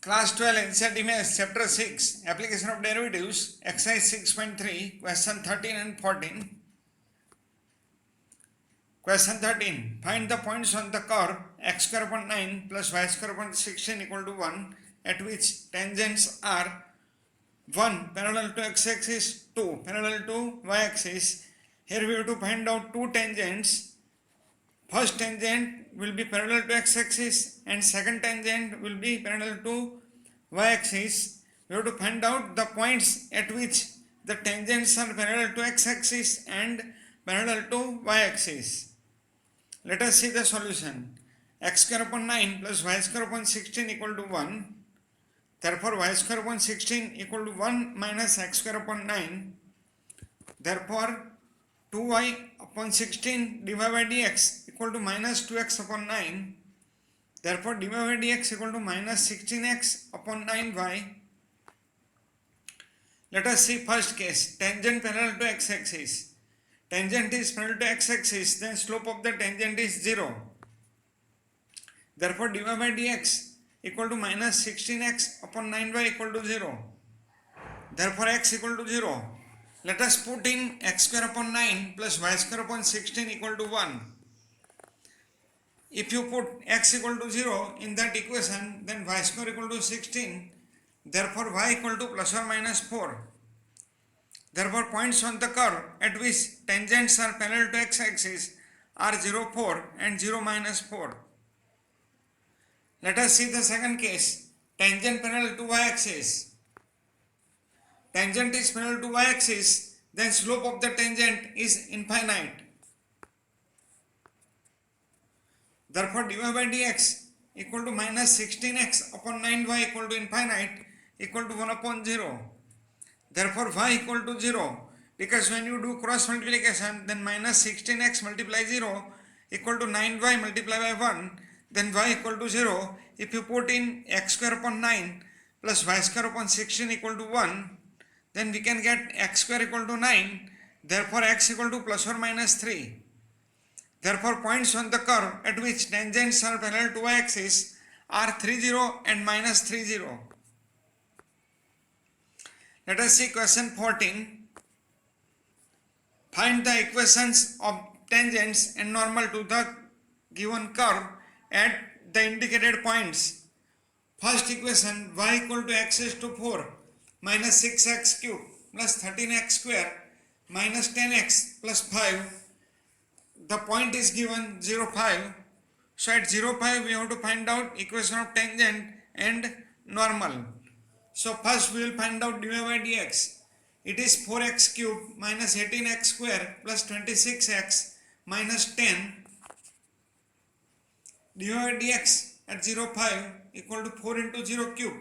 Class 12 NCERT Maths Chapter 6 Application of Derivatives Exercise 6.3 Question 13 and 14. Question 13. Find the points on the curve x square upon 9 plus y square upon 16 equal to 1 at which tangents are 1 parallel to x-axis, 2 parallel to y-axis. Here we have to find out two tangents. First tangent will be parallel to x-axis and second tangent will be parallel to y-axis. We have to find out the points at which the tangents are parallel to x-axis and parallel to y-axis. Let us see the solution. X square upon 9 plus y square upon 16 equal to 1. Therefore y square upon 16 equal to 1 minus x square upon 9. Therefore 2y upon 16 dy by dx equal to minus 2x upon 9. Therefore dy by dx equal to minus 16x upon 9y. Let us see first case. Tangent parallel to x-axis. Tangent is parallel to x-axis, then slope of the tangent is 0. Therefore dy by dx equal to minus 16x upon 9y equal to 0. Therefore x equal to 0. Let us put in x square upon 9 plus y square upon 16 equal to 1. If you put x equal to 0 in that equation, then y square equal to 16. Therefore y equal to plus or minus 4. Therefore points on the curve at which tangents are parallel to x-axis are 0, 4 and 0, minus 4. Let us see the second case. Tangent parallel to y-axis. Tangent is parallel to y-axis, then slope of the tangent is infinite. Therefore dy by dx equal to minus 16x upon 9y equal to infinite equal to 1 upon 0. Therefore y equal to 0, because when you do cross multiplication, then minus 16x multiply 0 equal to 9y multiply by 1, then y equal to 0. If you put in x square upon 9 plus y square upon 16 equal to 1, then we can get x square equal to 9. Therefore x equal to plus or minus 3. Therefore points on the curve at which tangents are parallel to y-axis are 3, 0 and minus 3, 0. Let us see question 14. Find the equations of tangents and normal to the given curve at the indicated points. First equation, y equal to x raised to 4 minus 6x cube plus 13x square minus 10x plus 5. The point is given 0, 5. So at 0, 5 we have to find out equation of tangent and normal. So first we will find out dy by dx. It is 4x cube minus 18x square plus 26x minus 10. Dy by dx at 0, 5 equal to 4 into 0 cube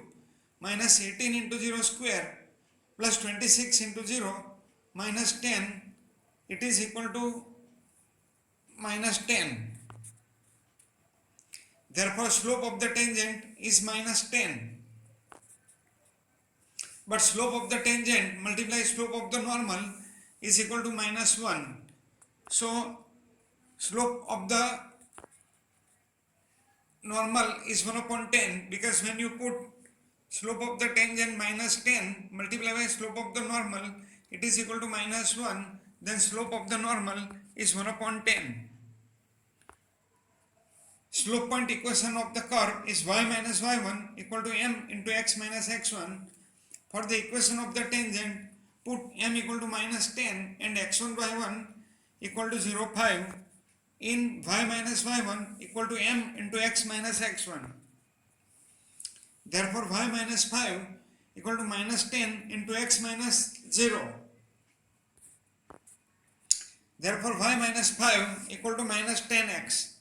minus 18 into 0 square plus 26 into 0 minus 10. It is equal to minus 10. Therefore slope of the tangent is minus 10. But slope of the tangent multiply slope of the normal is equal to minus 1. So slope of the normal is 1 upon 10, because when you put slope of the tangent minus 10 multiply by slope of the normal, it is equal to minus 1. Then slope of the normal is 1 upon 10. Slope point equation of the curve is y minus y1 equal to m into x minus x1. For the equation of the tangent, put m equal to minus 10 and x1 y1 equal to 0, 5 in y minus y1 equal to m into x minus x1. Therefore y minus 5 equal to minus 10 into x minus 0. Therefore y minus 5 equal to minus 10x.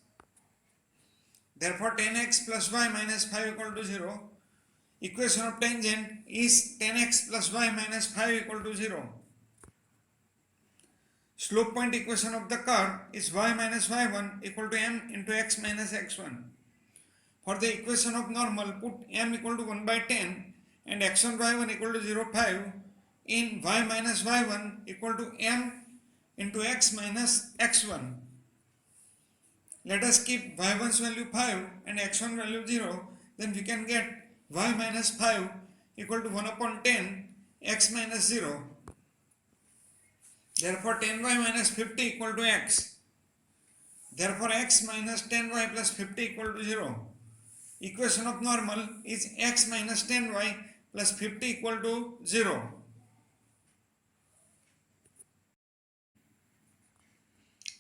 Therefore 10x plus y minus 5 equal to 0. Equation of tangent is 10x plus y minus 5 equal to 0. Slope point equation of the curve is y minus y1 equal to m into x minus x1. For the equation of normal, put m equal to 1 by 10 and x1 y1 equal to 0, 5 in y minus y1 equal to m into x minus x1. Let us keep y1's value 5 and x1 value 0, then we can get y minus 5 equal to 1 upon 10 x minus 0. Therefore 10y minus 50 equal to x. Therefore x minus 10y plus 50 equal to 0. Equation of normal is x minus 10y plus 50 equal to 0.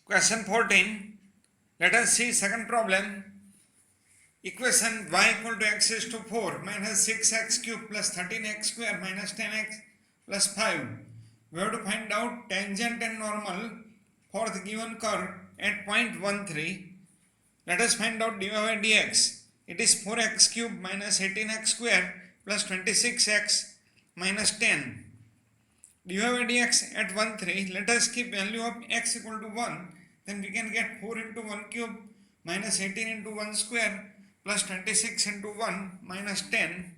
Question 14. Let us see second problem. Equation y equal to x is to 4 minus 6x cube plus 13x square minus 10x plus 5. We have to find out tangent and normal for the given curve at point 1,3. Let us find out dy by dx. It is 4x cube minus 18x square plus 26x minus 10. dy by dx at 1,3. Let us keep value of x equal to 1. Then we can get 4 into 1 cube minus 18 into 1 square plus 26 into 1 minus 10.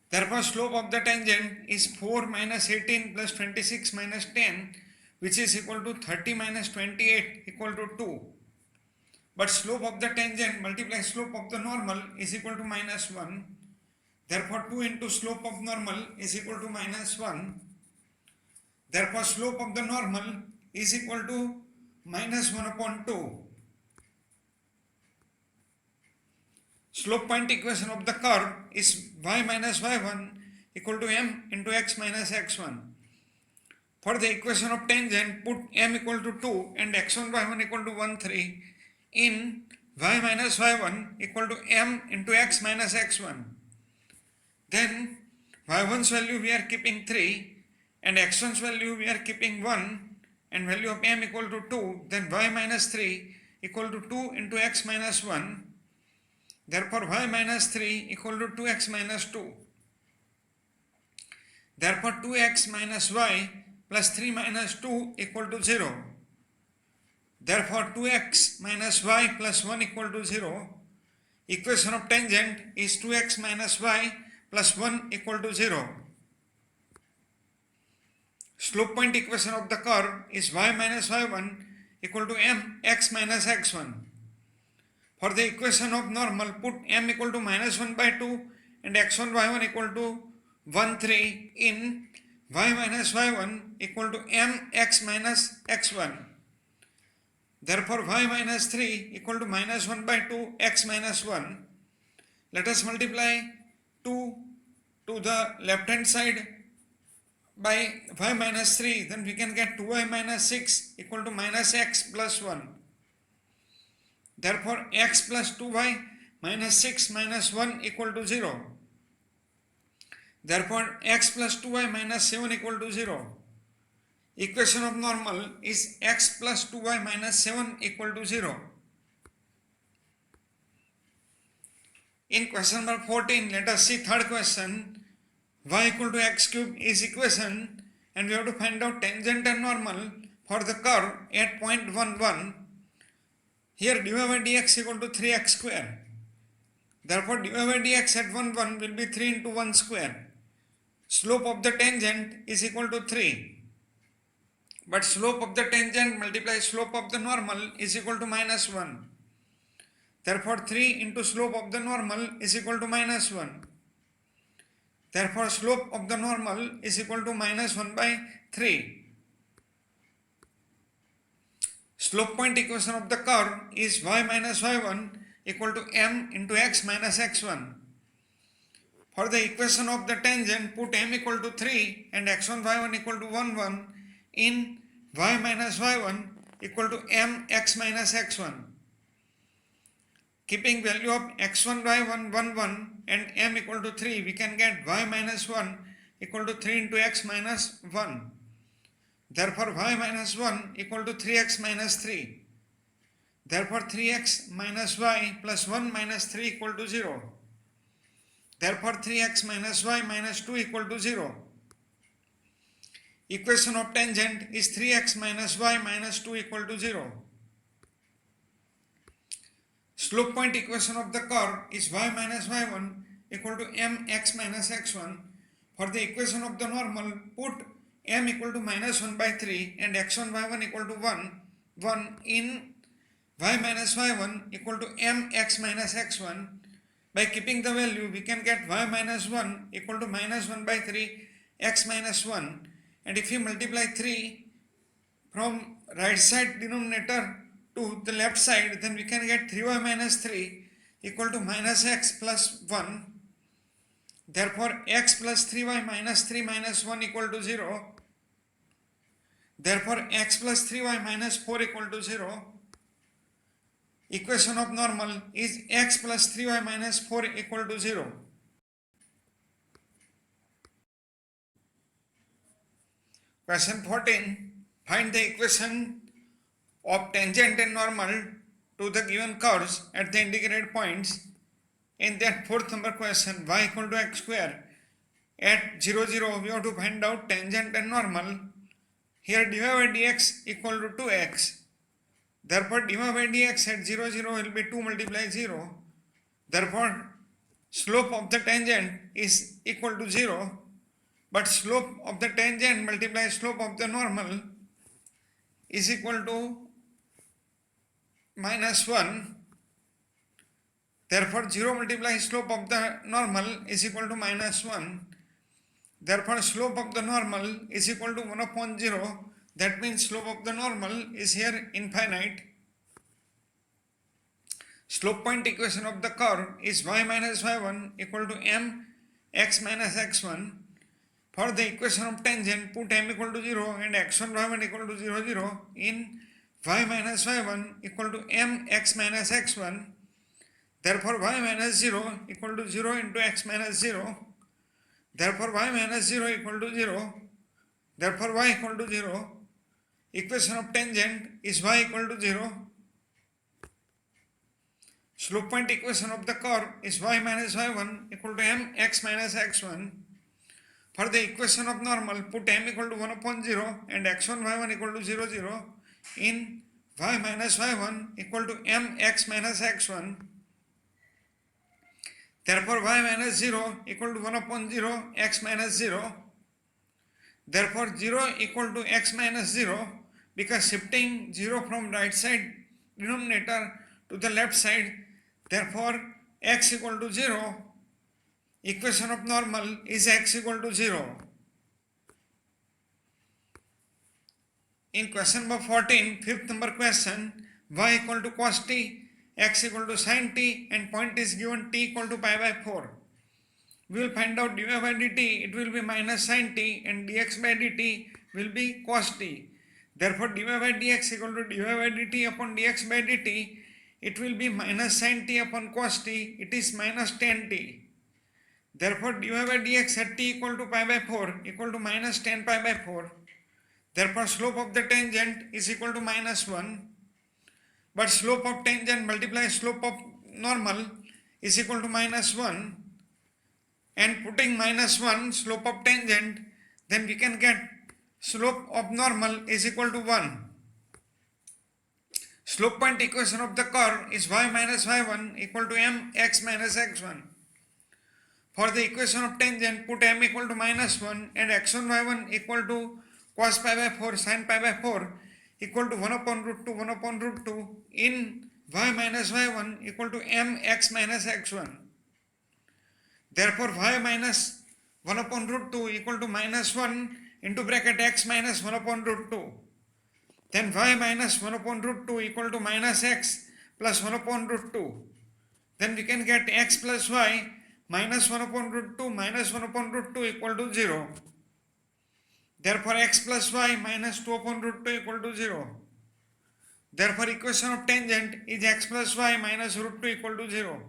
Therefore, slope of the tangent is 4 minus 18 plus 26 minus 10, which is equal to 30 minus 28 equal to 2. But slope of the tangent multiply slope of the normal is equal to minus 1. Therefore, 2 into slope of normal is equal to minus 1. Therefore, slope of the normal is equal to minus 1 upon 2. Slope point equation of the curve is y minus y1 equal to m into x minus x1. For the equation of tangent, put m equal to 2 and x1 y1 equal to 1, 3 in y minus y1 equal to m into x minus x1. Then y1's value we are keeping 3 and x1's value we are keeping 1 and value of m equal to 2. Then y minus 3 equal to 2 into x minus 1. Therefore, y minus 3 equal to 2x minus 2. Therefore, 2x minus y plus 3 minus 2 equal to 0. Therefore, 2x minus y plus 1 equal to 0. Equation of tangent is 2x minus y plus 1 equal to 0. Slope point equation of the curve is y minus y1 equal to m x minus x1. For the equation of normal, put m equal to minus 1 by 2 and x1 y1 equal to 1, 3 in y minus y1 equal to m x minus x1. Therefore, y minus 3 equal to minus 1 by 2 x minus 1. Let us multiply 2 to the left hand side by y minus 3. Then we can get 2y minus 6 equal to minus x plus 1. Therefore, x plus 2y minus 6 minus 1 equal to 0. Therefore, x plus 2y minus 7 equal to 0. Equation of normal is x plus 2y minus 7 equal to 0. In question number 14, let us see third question. Y equal to x cube is equation and we have to find out tangent and normal for the curve at point 1, 1. Here dy by dx equal to 3x square. Therefore, dy by dx at 1, 1 will be 3 into 1 square. Slope of the tangent is equal to 3. But slope of the tangent multiplies slope of the normal is equal to minus 1. Therefore, 3 into slope of the normal is equal to minus 1. Therefore, slope of the normal is equal to minus 1 by 3. Slope point equation of the curve is y minus y1 equal to m into x minus x1. For the equation of the tangent, put m equal to 3 and x1 y1 equal to 1, 1 in y minus y1 equal to m x minus x1. Keeping value of x1 y1 1, 1 and m equal to 3, we can get y minus 1 equal to 3 into x minus 1. Therefore, y minus 1 equal to 3x minus 3. Therefore, 3x minus y plus 1 minus 3 equal to 0. Therefore, 3x minus y minus 2 equal to 0. Equation of tangent is 3x minus y minus 2 equal to 0. Slope point equation of the curve is y minus y1 equal to mx minus x1. For the equation of the normal, put m equal to minus 1 by 3 and x1 y1 equal to 1, 1 in y minus y1 equal to mx minus x1 by keeping the value, we can get y minus 1 equal to minus 1 by 3 x minus 1, and if you multiply 3 from right side denominator to the left side, then we can get 3y minus 3 equal to minus x plus 1. Therefore, x plus 3y minus 3 minus 1 equal to 0. Therefore, x plus 3y minus 4 equal to 0. Equation of normal is x plus 3y minus 4 equal to 0. Question 14. Find the equation of tangent and normal to the given curves at the integrated points. In that fourth number question, y equal to x square. At 0, 0, we have to find out tangent and normal. Here dy by dx equal to 2x. Therefore, dy by dx at 0, 0 will be 2 multiply 0. Therefore, slope of the tangent is equal to 0. But slope of the tangent multiplied slope of the normal is equal to minus 1. Therefore, 0 multiplied slope of the normal is equal to minus 1. Therefore, slope of the normal is equal to 1 upon 0. That means slope of the normal is here infinite. Slope point equation of the curve is y minus y1 equal to m x minus x1. For the equation of tangent, put m equal to 0 and x1 y1 equal to 0, 0 in y minus y1 equal to m x minus x1. Therefore, y minus 0 equal to 0 into x minus 0. Therefore, y minus 0 equal to 0. Therefore, y equal to 0. Equation of tangent is y equal to 0. Slope point equation of the curve is y minus y1 equal to m x minus x1. For the equation of normal, put m equal to 1 upon 0 and x1 y1 equal to 0, 0 in y minus y1 equal to m x minus x1. Therefore, y minus 0 equal to 1 upon 0 x minus 0. Therefore, 0 equal to x minus 0, because shifting 0 from right side denominator to the left side. Therefore, x equal to 0. Equation of normal is x equal to 0. In question number 14, fifth number question, y equal to cos t, x equal to sin t, and point is given t equal to pi by 4. We will find out dy by dt, it will be minus sin t, and dx by dt will be cos t. Therefore, dy by dx equal to dy by dt upon dx by dt, it will be minus sin t upon cos t, it is minus tan t. Therefore, dy by dx at t equal to pi by 4 equal to minus tan pi by 4. Therefore, slope of the tangent is equal to minus 1. But slope of tangent multiplied slope of normal is equal to minus 1. And putting minus 1 slope of tangent, then we can get slope of normal is equal to 1. Slope point equation of the curve is y minus y1 equal to m x minus x1. For the equation of tangent, put m equal to minus 1 and x1 y1 equal to cos pi by 4 sin pi by 4 equal to 1 upon root 2 1 upon root 2 in y minus y1 equal to m x minus x1. Therefore, y minus 1 upon root 2 equal to minus 1 into bracket x minus 1 upon root 2. Then y minus 1 upon root 2 equal to minus x plus 1 upon root 2. Then we can get x plus y minus 1 upon root 2 minus 1 upon root 2 equal to 0. Therefore, x plus y minus 2 upon root 2 equal to 0. Therefore, equation of tangent is x plus y minus root 2 equal to 0.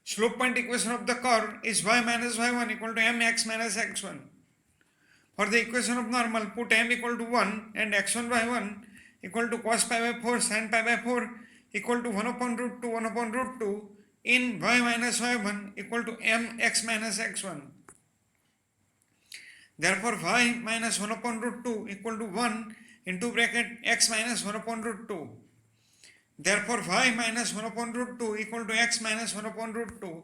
Slope point equation of the curve is y minus y1 equal to mx minus x1. For the equation of normal, put m equal to 1 and x1 y1 equal to cos pi by 4 sin pi by 4 equal to 1 upon root 2 1 upon root 2 in y minus y1 equal to mx minus x1. Therefore, y minus 1 upon root 2 equal to 1 into bracket x minus 1 upon root 2. Therefore, y minus 1 upon root 2 equal to x minus 1 upon root 2.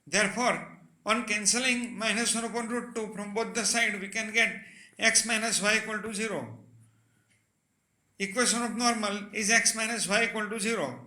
Therefore, on cancelling minus 1 upon root 2 from both the sides, we can get x minus y equal to 0. Equation of normal is x minus y equal to 0.